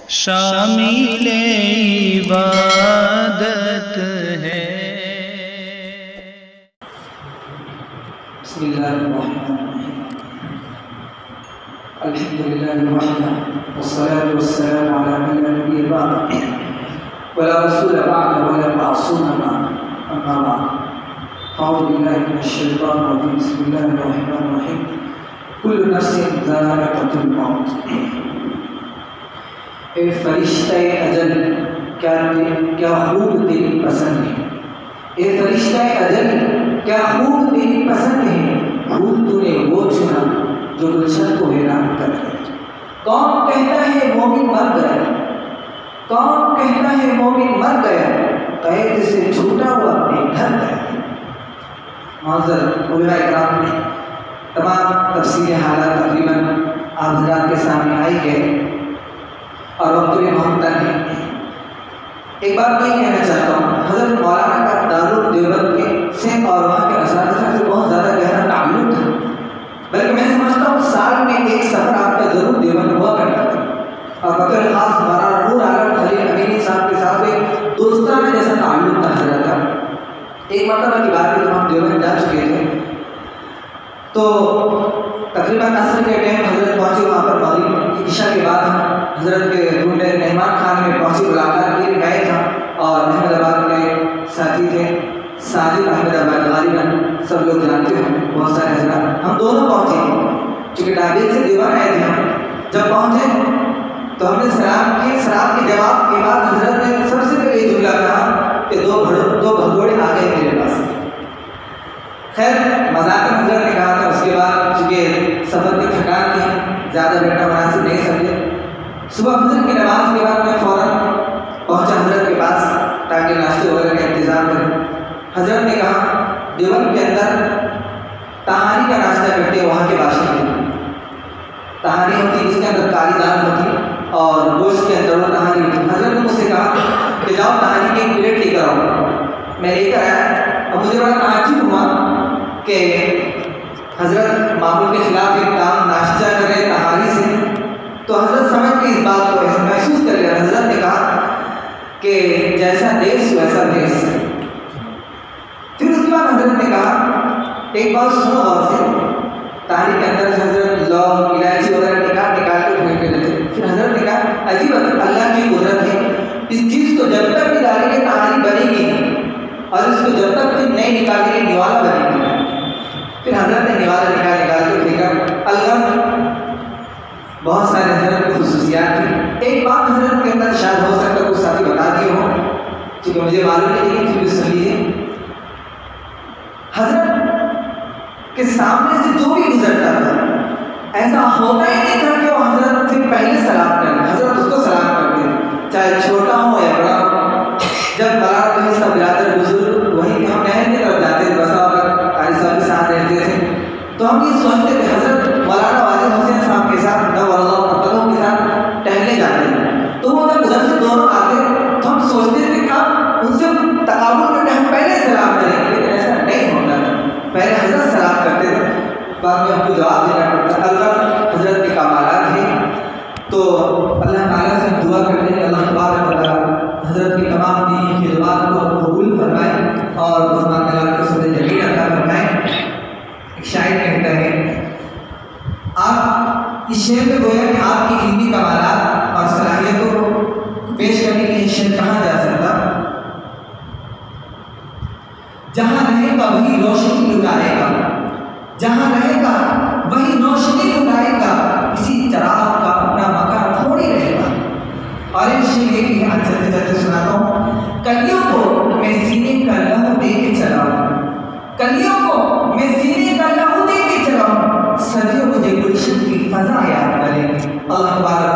शामिल इबादत है। बिस्मिल्लाहिर्रहमानिर्रहीम। अल्हम्दुलिल्लाहि वहदा वस्सलातु वस्सलामु अला मन ला नबिय्य बअद वला रसूल बअद वला मासूम बअद अम्मा बअद। अऊज़ु बिल्लाहि मिनश शैतानिर रजीम। बिस्मिल्लाहिर्रहमानिर्रहीम। कुल्लु नफ्सिन ज़ाइक़तुल मौत। ए फरिश्ते अजल, क्या खूब तेरी पसंद है। ए फरिश्ते अजल, क्या खूब तेरी पसंद है। फूल तूने वो चुना जो गुलशन को हैरान कर दे। कौन कहता है मोमिन मर गया, कौन कहता है मोमिन मर गया, कैद से छूटा हुआ अपने घर गया। मौजूद उलमा इकराम ने तमाम तफसीर हालात तकरीबन आप हज़रात के सामने आई है और वक्त भी बहुत तंग है। एक बात मैं कहना चाहता हूँ, हज़रत मौलाना का दारुल देवबंद के से और वहाँ के असातिज़ा से बहुत ज़्यादा गहरा ताल्लुक़ था। बल्कि मैं समझता हूँ साल में एक सफ़र आपका ज़रूर देवबंद हुआ करता था। और बकर ख़ास मौलाना नूर आलम खलील अमीनी साहब के साथ एक दोस्ताना जैसा ताल्लुक़ था हज़रत का। एक मरतबा की बात है जब हम देवबंद जा चुके थे तो तकरीबन असर के टाइम हज़रत पहुँचे वहाँ पर। मगरिब ईशा के बाद हम हज़रत के रूम मेहमान खान में पहुँचे, मुलाकात के लिए गए था। और अहमदाबाद के साथी थे साजिद अहमदाबाद, गालिबन सब लोग जानते हैं, बहुत सारे हज़रात। हम दोनों पहुँचे चूँकि डाबिल से देवान आए थे। हम जब पहुँचे तो हमने सलाम के जवाब के बाद हज़रत ने सबसे पहले ये जुमला कहा कि दो भगोड़े आ गए मेरे पास। खैर मजाक हज़रत ने कहा था। उसके बाद चूँकि सफ़र की थकान थी, ज़्यादा बैठना मुनासिब नहीं समझे। सुबह फजर की नमाज के बाद मैं फ़ौरन पहुँचा हज़रत के पास ताकि नाश्ते वगैरह का इंतज़ाम करें। हज़रत ने कहा देवबंद के अंदर तहारी का नाश्ता करते हैं वहाँ के बाशिंदे। तहारी होती है जिसके अंदर काली दाल होती है और गोश्त के अंदर वो तहारी होती है। हज़रत ने मुझसे कहा कि जाओ तहारी की एक प्लेट लेकर आओ। मैं लेकर आया और मुझे बड़ा ताज्जुब हुआ कि हज़रत मामूल के ख़िलाफ़ एक काम नाश्ता करे तहारी से। तो हज़रत समझ के इस बात को महसूस कर लिया। हज़रत ने कहा कि जैसा देश वैसा देश। फिर उसके बाद हज़रत ने कहा एक बात सुनो और से। तहारी के अंदर से हज़रत लौंग इलायची वगैरह निकाल के फेंक देते। फिर हज़रत ने कहा अजीब अल्लाह की कुदरत है, इस चीज़ को जब तक निकालेंगे तहारी बनेगी और इसको जब तक नहीं निकालेंगे निवाला बनेगी। फिर हज़रत ने निवाला निकाल के फेंका। अल्लाह बहुत सारे हज़रत की खुसूसियात थी। एक बात हज़रत के अंदर शायद हो सकता है कुछ साथी बता दिए हो, क्योंकि मुझे मालूम नहीं, लेकिन फिर भी सुन लीजिए। हज़रत के सामने से जो भी गुजरता था ऐसा होता ही नहीं था कि वो हज़रत से पहले सलाम करें। हज़रत उसको सलाम करते, चाहे छोटा हो या बड़ा हो। जब बारात में सब बिरादर बुजुर्ग वहीं हम नहर की तरफ जाते थे, बसा कारी साहब के साथ रहते थे, तो हम ये सोचते थे हज़रत मौलाना वाजिद हुसैन साहब के साथ नवल्लाह मतलों के साथ टहलने जाते हैं। तो वो जब उधर से दोनों आते तो हम सोचते थे कब उनसे तकाबुल करके हम पहले सलाम करेंगे, लेकिन ऐसा नहीं होता था। पहले हज़रत सलाम करते थे, बाद में हमको जवाब देना पड़ता। अल्लाह हज़रत के कमालात हैं। तो अल्लाह ताला से दुआ करते हैं अल्लाह तबारक व तआला हज़रत की तमाम दीनी खिदमत को कबूल फरमाए और उस्मान नगार को सदे जमीन अता फरमाए। एक शायर कहता है, आप इस शेर में गोया कि आपकी इल्मी कमालात और सलाहियतों को पेश करने के लिए शेर कहा जा सकता। जहाँ रहेगा वही रोशनी लुटाएगा, जहाँ रहेगा वही रोशनी लुटाएगा, किसी चराग का अपना मकान थोड़ी रहेगा। और एक शेर है कि आज चलते चलते सुनाता हूँ। कलियों को मैं सीने का लहू दे के चलाऊँ, कलियों को मैं सीने का लहू दे के चलाऊँ, सदियों मुझे गुलशन की फजा याद करेंगे। अल्लाह तबारक